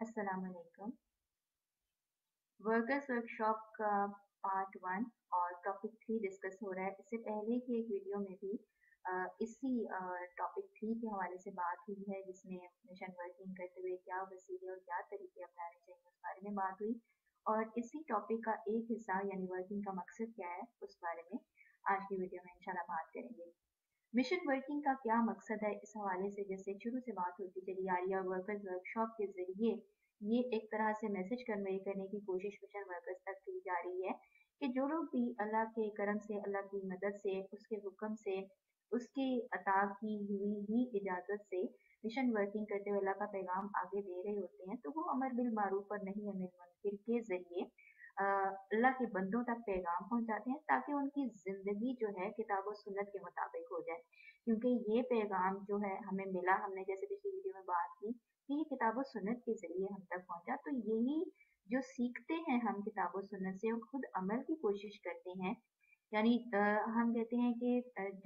अस्सलाम वालेकुम। Workers workshop का पार्ट 1 और टॉपिक 3 डिस्कस हो रहा है। इससे पहले की एक वीडियो में भी इसी टॉपिक 3 के हवाले से बात हुई है, जिसमें मिशन वर्किंग करते हुए क्या वसीले और क्या तरीके अपनाने चाहिए उस बारे में बात हुई। और इसी टॉपिक का एक हिस्सा यानी वर्किंग का मकसद क्या है उस बारे में आज की वीडियो में इंशाल्लाह बात करेंगे। मिशन वर्किंग का क्या मकसद है, इस हवाले से जैसे शुरू से बात होती चली आ रही है, और वर्कर्स वर्कशॉप के जरिए ये एक तरह से मैसेज कन्वे करने की कोशिश मिशन वर्कर्स तक की जा रही है कि जो लोग भी अल्लाह के करम से, अल्लाह की मदद से, उसके हुक्म से, उसकी अता की हुई ही इजाजत से मिशन वर्किंग करते हुए अल्लाह का पैगाम आगे दे रहे होते हैं, तो वो अमर बिल मारूफ और नहीं अनिल मुनकर के जरिए अल्लाह के बंदों तक पैगाम पहुंचाते हैं, ताकि उनकी ज़िंदगी जो है किताब और सुन्नत के मुताबिक हो जाए। क्योंकि ये पैगाम जो है हमें मिला, हमने जैसे पिछली वीडियो में बात की कि ये किताब और सुन्नत के ज़रिए हम तक पहुंचा, तो यही जो सीखते हैं हम किताब और सुन्नत से और खुद अमल की कोशिश करते हैं। यानी हम कहते हैं कि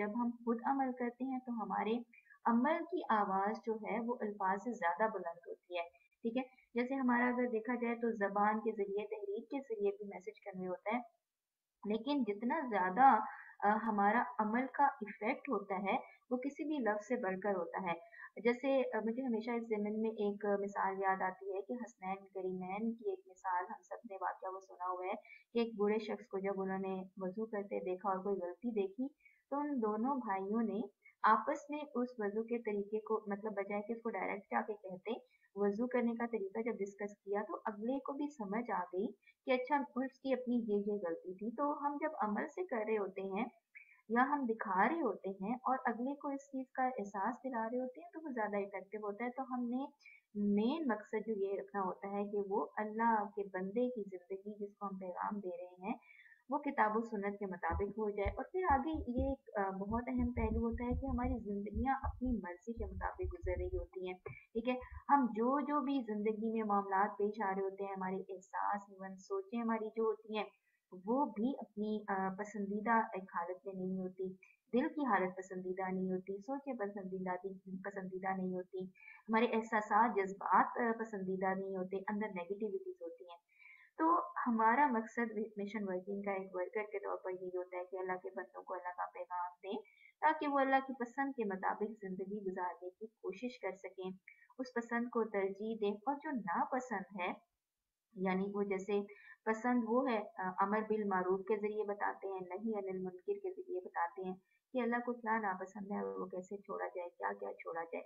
जब हम खुद अमल करते हैं तो हमारे अमल की आवाज़ जो है वो अल्फाज से ज़्यादा बुलंद होती है। ठीक है? जैसे हमारा अगर देखा जाए तो ज़बान के ज़रिए, तहरीर के ज़रिए भी मैसेज कन्वे होता है, लेकिन जितना ज़्यादा हमारा अमल का इफ़ेक्ट होता है, वो किसी भी लफ्ज़ से बढ़कर होता है। जैसे मुझे हमेशा इस ज़मन में एक मिसाल याद आती है कि हसनैन करीमैन की एक मिसाल हम सब ने वाक़या वो सुना हुआ है कि एक बूढ़े शख्स को जब उन्होंने वज़ू करते देखा और कोई गलती देखी, तो उन दोनों भाइयों ने आपस में उस वज़ू के तरीके को, मतलब बजाय कि उसको डायरेक्ट जाके कहते, वज़ू करने का तरीका जब डिस्कस किया, तो अगले को भी समझ आ गई कि अच्छा उसकी अपनी ये गलती थी। तो हम जब अमल से कर रहे होते हैं या हम दिखा रहे होते हैं और अगले को इस चीज़ का एहसास दिला रहे होते हैं, तो वो ज़्यादा इफ़ेक्टिव होता है। तो हमने मेन मकसद जो ये रखना होता है कि वो अल्लाह के बंदे की ज़िंदगी जिसको हम पैगाम दे रहे हैं, वो किताब और सुन्नत के मुताबिक हो जाए। और फिर आगे ये एक बहुत अहम पहलू होता है कि हमारी ज़िंदगियाँ अपनी मर्ज़ी के मुताबिक गुज़र रही होती हैं। ठीक है? हम जो भी ज़िंदगी में मामलात पेश आ रहे होते हैं, हमारे एहसास, इवन सोचें हमारी जो होती हैं, वो भी अपनी पसंदीदा एक हालत में नहीं होती। दिल की हालत पसंदीदा नहीं होती, सोचें पसंदीदा नहीं होती, हमारे एहसासात, जज़्बात पसंदीदा नहीं होते, अंदर नेगेटिविटीज़ होती हैं। तो हमारा मकसद मिशन वर्किंग का एक वर्कर के तौर पर यही होता है कि अल्लाह के बंदों को अल्लाह का पैगाम दें, ताकि वो अल्लाह की पसंद के मुताबिक ज़िंदगी गुजारने की कोशिश कर सकें, उस पसंद को तरजीह दें। और जो नापसंद है, यानी वो जैसे पसंद वो है अमर बिल मारूफ के ज़रिए बताते हैं, नही अनिल मुनकिर के ज़रिए बताते हैं कि अल्लाह को क्या नापसंद है और वो कैसे छोड़ा जाए, क्या-क्या छोड़ा जाए।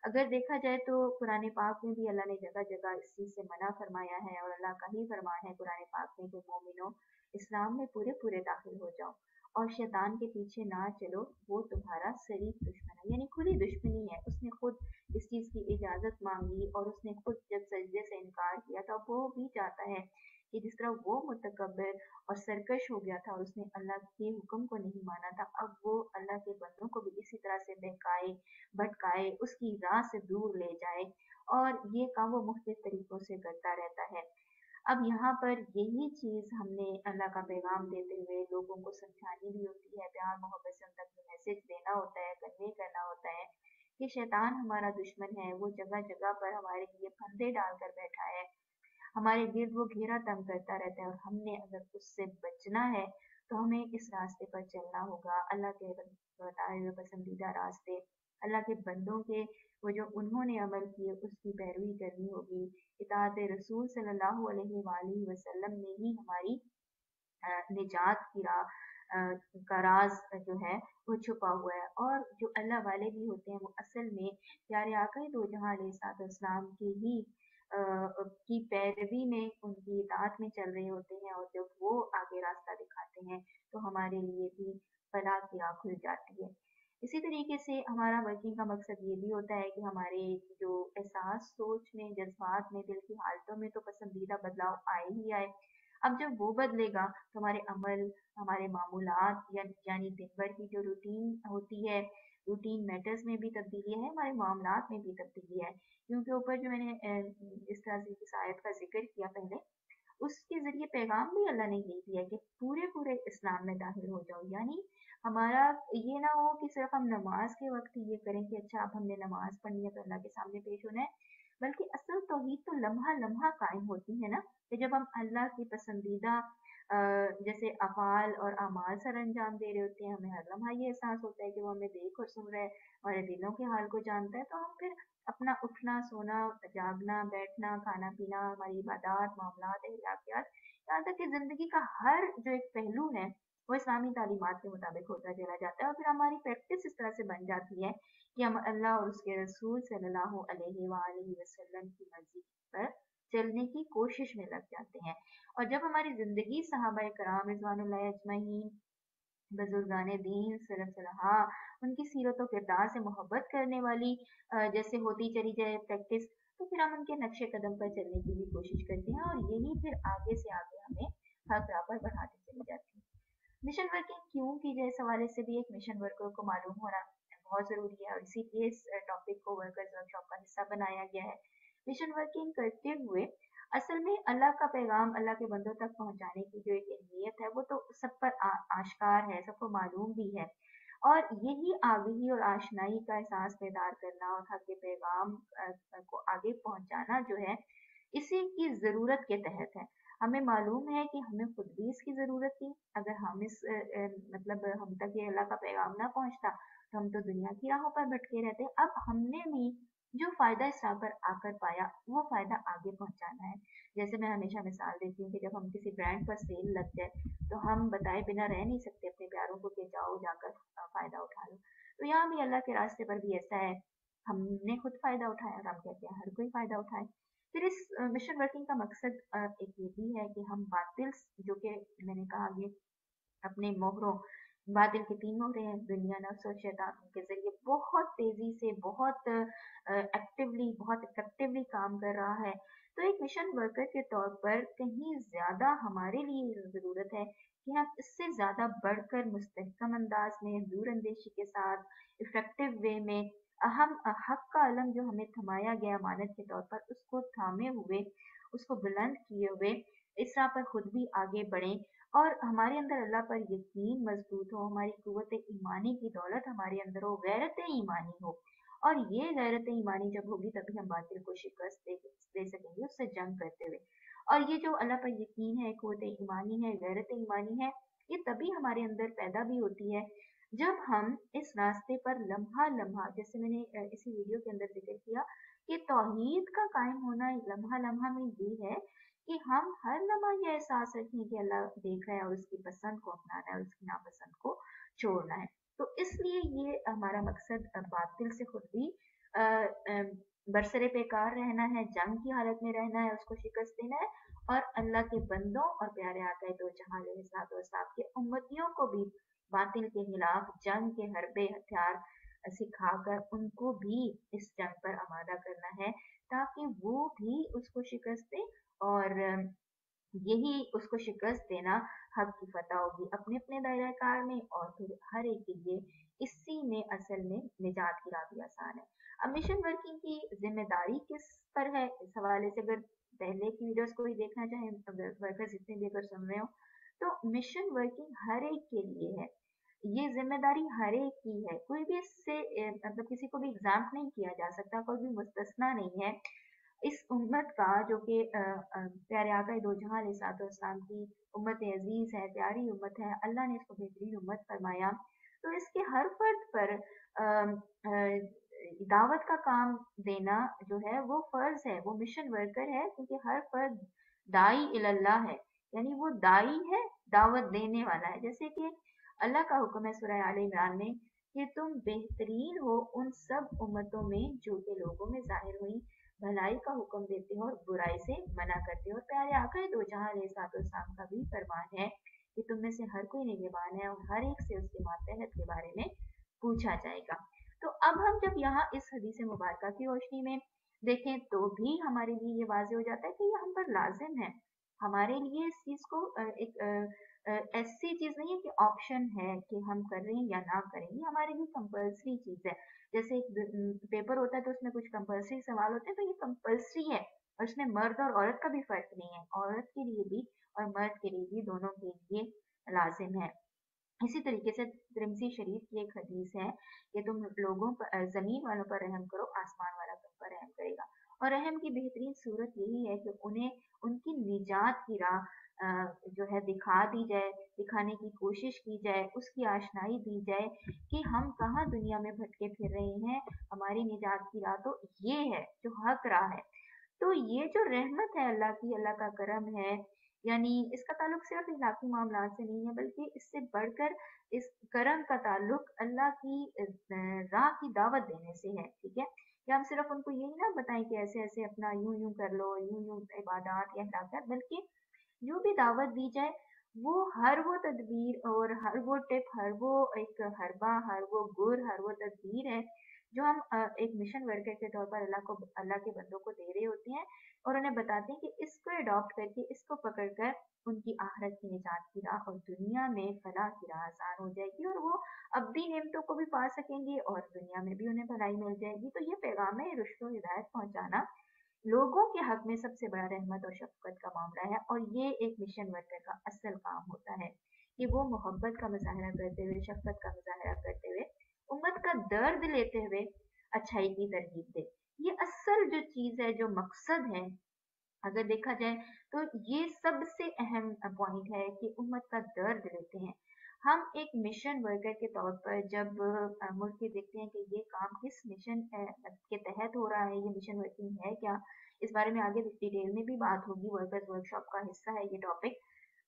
अगर देखा जाए तो कुरान पाक में भी अल्लाह ने जगह-जगह इस चीज़ से मना फरमाया है, और अल्लाह का ही फरमान है कुरान पाक में कि मोमिनो इस्लाम में पूरे-पूरे दाखिल हो जाओ और शैतान के पीछे ना चलो, वो तुम्हारा शरीक दुश्मन है। यानी खुली दुश्मनी है। उसने खुद इस चीज़ की इजाज़त मांगी और उसने खुद जब सजदे से इनकार किया था, वो भी चाहता है कि जिस तरह वो मुतकब्बिर और सरकश हो गया था और उसने अल्लाह के हुक्म को नहीं माना था, अब वो अल्लाह के बंदों को भी इसी तरह से बहकाए, भटकाए, उसकी राह से दूर ले जाए, और ये काम वो मुख्तलिफ तरीकों से करता रहता है। अब यहाँ पर यही चीज़ हमने अल्लाह का पैगाम देते हुए लोगों को समझानी भी होती है, प्यार मोहब्बत से उन तक मैसेज देना होता है, कन्वे करना होता है कि शैतान हमारा दुश्मन है, वो जगह-जगह पर हमारे लिए फंदे डालकर बैठा है, हमारे गिर्द वो घेरा तंग करता रहता है, और हमने अगर उससे बचना है, तो हमें इस रास्ते पर चलना होगा, अल्लाह के बताए हुए पसंदीदा रास्ते, अल्लाह के बंदों के वो जो उन्होंने अमल किए उसकी पैरवी करनी होगी। इताअत रसूल सल्लल्लाहु अलैहि वसल्लम में ही हमारी निजात की राह का राज जो है वो छुपा हुआ है। और जो अल्लाह वाले भी होते हैं वो असल में प्यारे आका दो जहां अलैहिस्सलाम की ही की पैरवी में, उनकी इताअत में चल रहे होते हैं, और जब वो आगे रास्ता दिखाते हैं तो हमारे लिए भी फलाह की राह खुल जाती है। इसी तरीके से हमारा वर्किंग का मकसद ये भी होता है कि हमारे जो एहसास, सोच में, जज्बात में, दिल की हालतों में तो पसंदीदा बदलाव आए ही आए। अब जब वो बदलेगा तो हमारे अमल, हमारे मामूलात यानी दिन भर की जो रूटीन होती है, रूटीन मैटर्स में भी तब्दीली है, हमारे मामलात में भी तब्दीली है। क्योंकि ऊपर जो मैंने जिस तरह से इस आयत का ज़िक्र किया पहले, उसके ज़रिए पैगाम भी अल्लाह ने यही दिया है कि पूरे-पूरे इस्लाम में दाखिल हो जाओ। यानी हमारा ये ना हो कि सिर्फ़ हम नमाज़ के वक़्त ये करें कि अच्छा अब हमने नमाज़ पढ़नी है तो अल्लाह के सामने पेश होना है, बल्कि असल तौहीद तो लम्हा लम्हा कायम होती है ना, कि जब हम अल्लाह की पसंदीदा जैसे अफ़ाल और अमाल सर अंजाम दे रहे होते हैं, हमें हर लम्हा ये एहसास होता है कि वो हमें देख और सुन रहा है, हमारे दिलों के हाल को जानता है, तो हम फिर अपना उठना, सोना, जागना, बैठना, खाना पीना, हमारी इबादत, मामलात, अखलाकियात, यहाँ तक कि ज़िंदगी का हर जो एक पहलू है, वो इस्लामी तालीमात के मुताबिक होता चला जाता है, और फिर हमारी प्रैक्टिस इस तरह से बन जाती है कि हम अल्लाह और उसके रसूल सल्लल्लाहु अलैहि वसल्लम की मर्जी पर चलने की कोशिश में लग जाते हैं। और जब हमारी ज़िंदगी सहाबाए कराम रिज़वानुल्लाहि अजमईन, बुजुर्गाने दीन, सलफ़ सलहा, उनकी सीरत और किरदार से मोहब्बत करने वाली जैसे होती चली जाए प्रैक्टिस, तो फिर हम उनके नक्शे कदम पर चलने की भी कोशिश करते हैं, और यही फिर आगे से आगे हमें हक राह पर बढ़ाती चली जाती है। मिशन वर्किंग क्यों की जाए, इस हवाले से भी एक मिशन वर्कर को मालूम होना बहुत ज़रूरी है, और इसीलिए इस टॉपिक को वर्कर्स वर्कशॉप का हिस्सा बनाया गया है। मिशन वर्किंग करते हुए असल में अल्लाह का पैगाम अल्लाह के बंदों तक पहुंचाने की जो एक नीयत है, वो तो सब पर आश्कार है, सबको मालूम भी है, और यही आगही और आशनाई का एहसास पैदा करना और हक के पैगाम को आगे पहुंचाना जो है, इसी की ज़रूरत के तहत है। हमें मालूम है कि हमें खुद भी इसकी ज़रूरत थी। अगर हम इस मतलब हम तक ये अल्लाह का पैगाम ना पहुंचता, तो हम तो दुनिया की राहों पर भटके रहते। अब हमने भी जो फ़ायदा इस राह पर आकर पाया, वो फ़ायदा आगे पहुंचाना है। जैसे मैं हमेशा मिसाल देती हूँ कि जब हम किसी ब्रांड पर सेल लग जाए, तो हम बताए बिना रह नहीं सकते अपने प्यारों को कि जाओ जाकर फ़ायदा उठा लो। तो यहाँ भी अल्लाह के रास्ते पर भी ऐसा है, हमने खुद फ़ायदा उठाया और हम कहते हैं हर कोई फ़ायदा उठाए। फिर इस मिशन वर्किंग का मकसद एक ये भी है कि हम बातिल, जो कि मैंने कहा ये अपने मोहरों, बातिल के 3 मोहरे हैं, दुनिया, नफ्स और शैतान, उनके ज़रिए बहुत तेज़ी से, बहुत एक्टिवली, बहुत इफेक्टिवली काम कर रहा है। तो एक मिशन वर्कर के तौर पर कहीं ज़्यादा हमारे लिए ज़रूरत है कि हम इससे ज़्यादा बढ़कर मुस्तहकम अंदाज में, दूर अंदेशी के साथ, इफेक्टिव वे में हम हक का अलम जो हमें थमाया गया अमानत के तौर पर, उसको थामे हुए, उसको बुलंद किए हुए इस राह पर खुद भी आगे बढ़ें, और हमारे अंदर अल्लाह पर यकीन मजबूत हो, हमारी कुव्वत ईमानी की दौलत हमारे अंदर हो, गैरत ईमानी हो, और ये गैरत ईमानी जब होगी तभी हम बातिल को शिकस्त दे सकेंगे उससे जंग करते हुए। और ये जो अल्लाह पर यकीन है, कुव्वत ईमानी है, गैरत ईमानी है, ये तभी हमारे अंदर पैदा भी होती है जब हम इस रास्ते पर लम्हा लम्हा, जैसे मैंने इसी वीडियो के अंदर जिक्र किया कि तौहीद का कायम होना लम्हा लम्हा में ये है कि हम हर लम्हा ये एहसास रखें कि अल्लाह देख रहा है, और उसकी पसंद को अपनाना है, उसकी नापसंद को छोड़ना है। तो इसलिए ये हमारा मकसद बातिल से खुद भी अ, अ, बरसरे पेकार रहना है, जंग की हालत में रहना है, उसको शिकस्त देना है, और अल्लाह के बंदों और प्यारे आका दो जहां अलैहिस्सलाम के उम्मतियों को भी बातिल के खिलाफ जंग के हरबे हथियार सिखाकर उनको भी इस जंग पर आमादा करना है, ताकि वो भी उसको शिकस्त दे, और यही उसको शिकस्त देना हक की फतह होगी अपने अपने दायरा कार में, और फिर हर एक के लिए इसी में असल में निजात की राह भी आसान है। अब मिशन वर्किंग की जिम्मेदारी किस पर है, इस हवाले से अगर पहले की वीडियोस को ही देखना चाहें, अगर वर्कर्स जितने भी अगर सुन रहे हो, तो मिशन वर्किंग हर एक के लिए है। ये ज़िम्मेदारी हर एक की है, कोई भी इससे मतलब किसी को भी एग्ज़ाम्प्ट नहीं किया जा सकता, कोई भी मुस्तस्ना नहीं है। इस उम्मत का जो कि प्यारे आका दो जहां अलैहिस्सलाम की उम्मत अज़ीज़ है, प्यारी उम्मत है, अल्लाह ने इसको बेहतरीन उम्मत फरमाया, तो इसके हर फर्द पर दावत का काम देना जो है वो फ़र्ज़ है, वो मिशन वर्कर है, क्योंकि हर फर्द दाई इलल्लाह है, यानी वो दाई है, दावत देने वाला है। जैसे कि अल्लाह का हुक्म है सूरह आले इमरान में कि तुम बेहतरीन हो उन सब उम्मतों में जो कि लोगों में ज़ाहिर हुई, भलाई का हुक्म देते हो और बुराई से मना करते हो। और प्यारे आका दो जहां अलैहिस्सलाम का भी फरमान है कि तुम में से हर कोई निगहबान है, और हर एक से उसके मातहत के बारे में पूछा जाएगा। तो अब हम जब यहाँ इस हदीस मुबारका की रोशनी में देखें, तो भी हमारे लिए ये वाज़े हो जाता है कि ये हम पर लाजिम है। हमारे लिए इस चीज़ को एक ऐसी चीज़ नहीं है कि ऑप्शन है कि हम कर रहे हैं या ना करें, ये हमारे लिए कंपल्सरी चीज़ है। जैसे एक पेपर होता है तो उसमें कुछ कंपल्सरी सवाल होते हैं, तो ये कंपल्सरी है, और इसमें मर्द और औरत का भी फर्क नहीं है, औरत के लिए भी और मर्द के लिए भी, दोनों के लिए लाजिम है। इसी तरीके से तिरमिज़ी शरीफ की एक हदीस है कि तुम लोगों पर ज़मीन वालों पर रहम करो, आसमान वाला तुम पर रहम करेगा। और रहम की बेहतरीन सूरत यही है कि उन्हें उनकी निजात की राह जो है दिखा दी जाए, दिखाने की कोशिश की जाए, उसकी आशनाई दी जाए कि हम कहाँ दुनिया में भटके फिर रहे हैं, हमारी निजात की राह तो ये है जो हक राह है। तो ये जो रहमत है अल्लाह की, अल्लाह का करम है, यानी इसका ताल्लुक सिर्फ इलाकी मामलात से नहीं है, बल्कि इससे बढ़कर इस करम का ताल्लुक अल्लाह की राह की दावत देने से है। ठीक है, कि हम सिर्फ उनको यही ना बताएं कि ऐसे ऐसे अपना यूं यूं कर लो, यूं यूं इबादत या इबादत, बल्कि जो भी दावत दी जाए वो हर वो तदबीर और हर वो टिप, हर वो एक हरबा, हर वो गुर, हर वो तदबीर है जो हम एक मिशन वर्कर के तौर पर अल्लाह के बंदों को दे रहे होते हैं, और उन्हें बताते हैं कि इसको अडॉप्ट करके, इसको पकड़कर उनकी आखिरत की निजात की राह और दुनिया में फलाह की राह आसान हो जाएगी, और वो अब भी नेमतों को भी पा सकेंगे और दुनिया में भी उन्हें भलाई मिल जाएगी। तो ये पैगाम है रुश्द व हिदायत पहुंचाना लोगों के हक में सबसे बड़ा रहमत और शफकत का मामला है, और ये एक मिशन वर्कर का असल काम होता है कि वो मोहब्बत का मुजाहरा करते हुए, शफकत का मुजाहरा करते हुए, उम्मत का दर्द लेते हुए अच्छाई की तरगीब दे। ये असल जो चीज है, जो मकसद है, अगर देखा जाए तो ये सबसे अहम पॉइंट है कि उम्मत का दर्द लेते हैं। हम एक मिशन वर्कर के तौर पर जब मुड़ के देखते हैं कि ये काम किस मिशन के तहत हो रहा है, ये मिशन वर्किंग है क्या, इस बारे में आगे डिटेल में भी बात होगी, वर्कर्स वर्कशॉप का हिस्सा है ये टॉपिक।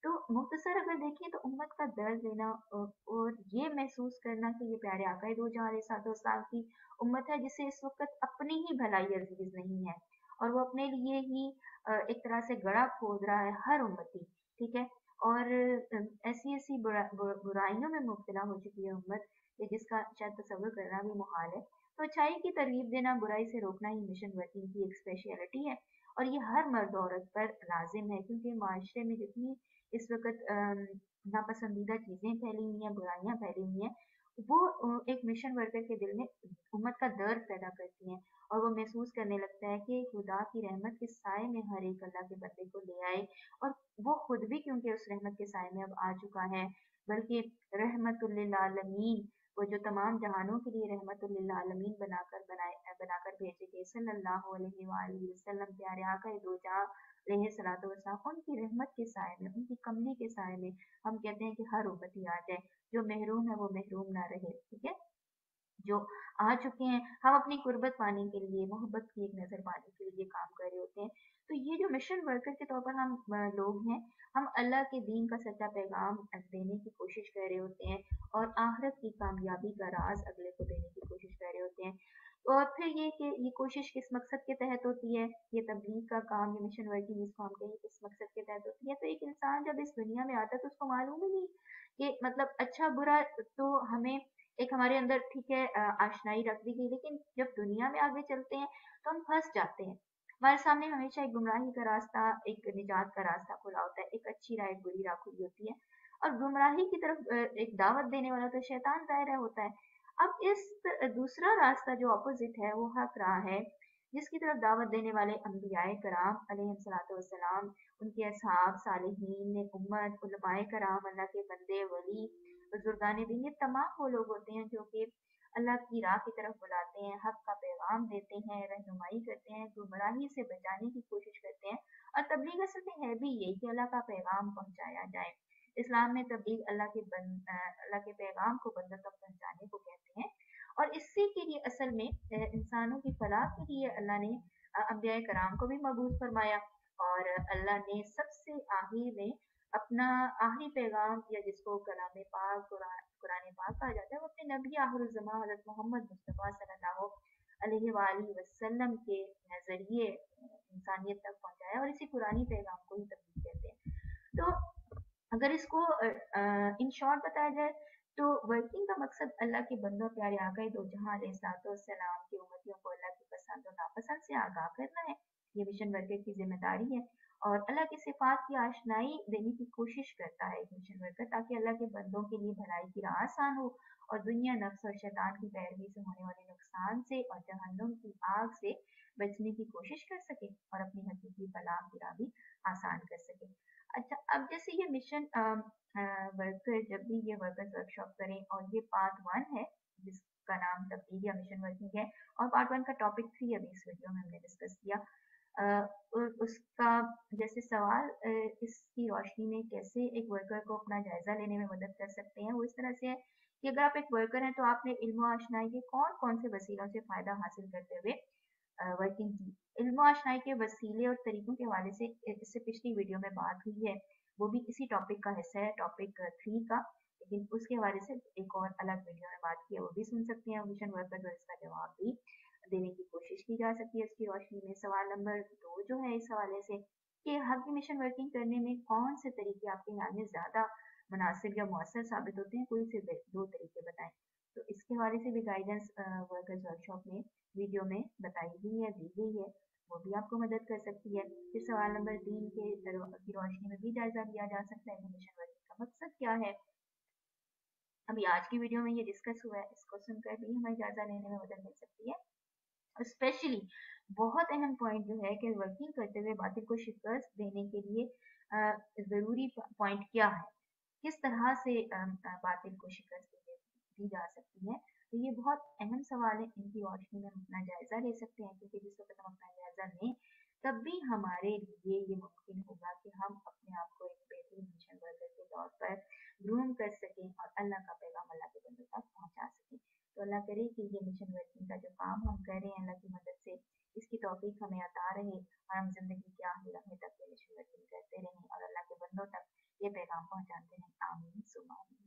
तो मुख्तसर अगर देखें तो उम्मत का दर्द लेना और ये महसूस करना कि ये प्यारे आका दो जहां साल की उम्मत है जिसे इस वक्त अपनी ही भलाई अजीज नहीं है, और वो अपने लिए ही एक तरह से गड़ा खोद रहा है हर उम्मती। ठीक है, और ऐसी ऐसी बुराइयों में मुब्तला हो चुकी है उम्मत कि जिसका शायद तसव्वुर करना भी मुहाल है। तो अच्छाई की तरगीब देना, बुराई से रोकना ही मिशन वर्किंग की एक स्पेशलिटी है, और ये हर मर्द औरत पर लाजिम है, क्योंकि माशरे में जितनी इस वक्त नापसंदीदा चीजें फैली हुई हैं, बुराइयां फैली हुई हैं, वो एक मिशन वर्कर के दिल में उम्मत का दर्द पैदा करती हैं, और वो महसूस करने लगता है कि खुदा की रहमत के साए में हर एक अल्लाह के बंदे को ले आए, और वो खुद भी क्योंकि उस रहमत के साए में अब आ चुका है, बल्कि रहमतुल लिल आलमीन, वो जो तमाम जहानों के लिए रहमतुल लिल आलमीन बनाकर भेजे गए सल्लल्लाहु अलैहि वसल्लम, प्यारे आका दो जहां अलैहिस्सलातु वस्सलाम, उनकी रहमत के साए में, उनकी कमली के साए में हम कहते हैं कि हर उम्मती आ जाए, जो महरूम है वो महरूम ना रहे। ठीक है, जो आ चुके हैं, हम अपनी गुर्बत पाने के लिए, मोहब्बत की एक नज़र पाने के लिए काम कर रहे होते हैं। तो ये जो मिशन वर्कर के तौर पर हम लोग हैं, हम अल्लाह के दीन का सच्चा पैगाम देने की कोशिश कर रहे होते हैं, और आखिरत की कामयाबी का राज अगले को देने की कोशिश कर रहे होते हैं। और फिर ये कि ये कोशिश किस मकसद के तहत होती है, ये तबलीग का काम, ये मिशन वर्किंग जिसको हम कहें, किस मकसद के तहत होती है। तो एक इंसान जब इस दुनिया में आता है तो उसको मालूम ही नहीं कि मतलब अच्छा बुरा, तो हमें एक हमारे अंदर ठीक है आशनाई रख दी गई, लेकिन जब दुनिया में आगे चलते हैं तो हम फंस जाते हैं। हमारे सामने हमेशा एक गुमराही का रास्ता, एक निजात का रास्ता खुला होता है, एक अच्छी राह, एक बुरी राह खुली होती है, और गुमराही की तरफ एक दावत देने वाला तो शैतान ज़ाहिर होता है। अब इस दूसरा रास्ता जो अपोजिट है वो हक राह है, जिसकी तरफ दावत देने वाले अम्बियाए कराम अलैहिस्सलातु वस्सलाम, उनके असहाब, सालिहीन, उम्मत, उलमाए कराम, अल्लाह के बंदे, वली, बुजुर्गान दीन, ये तमाम वो लोग होते हैं जो कि अल्लाह की राह की तरफ बुलाते हैं, हक का पैगाम देते हैं, रहनुमाई करते हैं, गुमराही से बचाने की कोशिश करते हैं। और तबलीग असल में है भी यही कि अल्लाह का पैगाम पहुंचाया जाए। इस्लाम में तबलीग अल्लाह के पैगाम को बंदों तक पहुंचाने को कहते हैं, और इसी के लिए असल में इंसानों की फलाह के लिए अल्लाह ने अम्बिया कराम को भी मबूस फरमाया, और अल्लाह ने सबसे आखिर में अपना आखिरी पैगाम, या जिसको कलाम पाक, कुरान पाक कहा जाता है, वो अपने नबी आखिरुल ज़मां हज़रत मोहम्मद मुस्तफ़ा सल्लल्लाहु अलैहि वसल्लम के जरिए इंसानियत तक पहुंचाया, और इसी पुरानी पैगाम को ही तब्दील कहते हैं। तो अगर इसको इन शॉर्ट बताया जाए तो वर्किंग का मकसद अल्लाह के बंदों, प्यारे आका दो जहां अलैहिस्सलाम की उम्मतियों को अल्लाह की पसंद और नापसंद से आगाह करना है। ये मिशन वर्कर की जिम्मेदारी है, और अल्लाह की सिफात की आशनाई देने की कोशिश करता है एक मिशन वर्कर, ताकि अल्लाह के बंदों के लिए भलाई की राह आसान हो, और दुनिया, नफ्स और शैतान की पैरवी से होने वाले नुकसान से और जहन्नुम की आग से बचने की कोशिश कर सके, और अपनी हकीकी फलाह की राह भी आसान कर सके। अच्छा, अब जैसे ये मिशन वर्कर जब भी ये वर्कर्स वर्कशॉप करें, और ये पार्ट 1 है जिस का नाम तब्दील या मिशन वर्किंग है, और पार्ट 1 का टॉपिक 3 अभी इस वीडियो में हमने डिस्कस किया। और उसका जैसे सवाल इसकी रोशनी में कैसे एक वर्कर को अपना जायजा लेने में मदद कर सकते हैं, वो इस तरह से है कि अगर आप एक वर्कर हैं तो आपने इल्म व आशनाई के कौन कौन से वसीलों से फायदा हासिल करते हुए वर्किंग की। इल्म व आशनाई के वसीले और तरीकों के हवाले से इससे पिछली वीडियो में बात हुई है, वो भी इसी टॉपिक का हिस्सा है, टॉपिक 3 का, लेकिन उसके हवाले से एक और अलग वीडियो में बात की है, वो भी सुन सकते हैं मिशन वर्कर, और इसका जवाब भी देने की कोशिश की जा सकती है इसकी रोशनी में। सवाल नंबर 2 जो है इस हवाले से कि हल्की मिशन वर्किंग करने में कौन से तरीके आपके ख्याल में ज्यादा मुनासिब या मौसर साबित होते हैं, कोई से 2 तरीके बताएं। तो इसके हवाले से भी गाइडेंस वर्कर्स वर्कशॉप में वीडियो में बताई गई है, दी गई है, वो भी आपको मदद कर सकती है। फिर सवाल नंबर 3 की रोशनी में भी जायजा लिया जा सकता है कि मिशन वर्किंग का मकसद क्या है। अभी आज की वीडियो में ये डिस्कस हुआ है, इसको सुनकर भी हमें जायजा लेने में मदद मिल सकती है। स्पेशली बहुत अहम पॉइंट जो है कि वर्किंग करते हुए बातिल को शिकस्त देने के लिए जरूरी पॉइंट क्या है, किस तरह से बातिल को शिकस्त दी जा सकती है। तो ये बहुत अहम सवाल है, इनकी रोशनी में हम अपना जायजा ले सकते हैं, क्योंकि जिस वक्त हम अपना जायजा लें तब भी हमारे लिए ये मुमकिन होगा कि हम अपने आप को एक बेहतरीन मिशन वर्कर के तौर पर ग्रूम कर सकें और अल्लाह का पैगाम अल्लाह के बंदों तक पहुंचा सकें। तो अल्लाह करे कि ये मिशन वर्किंग का जो काम हम कर रहे हैं अल्लाह की मदद से, इसकी तौफीक हमें अता रहे और हम जिंदगी के आखिर लम्हे तक ये मिशन वर्किंग करते रहें और अल्लाह के बंदों तक ये पैगाम पहुंचाते रहें। आमीन सुमा आमीन।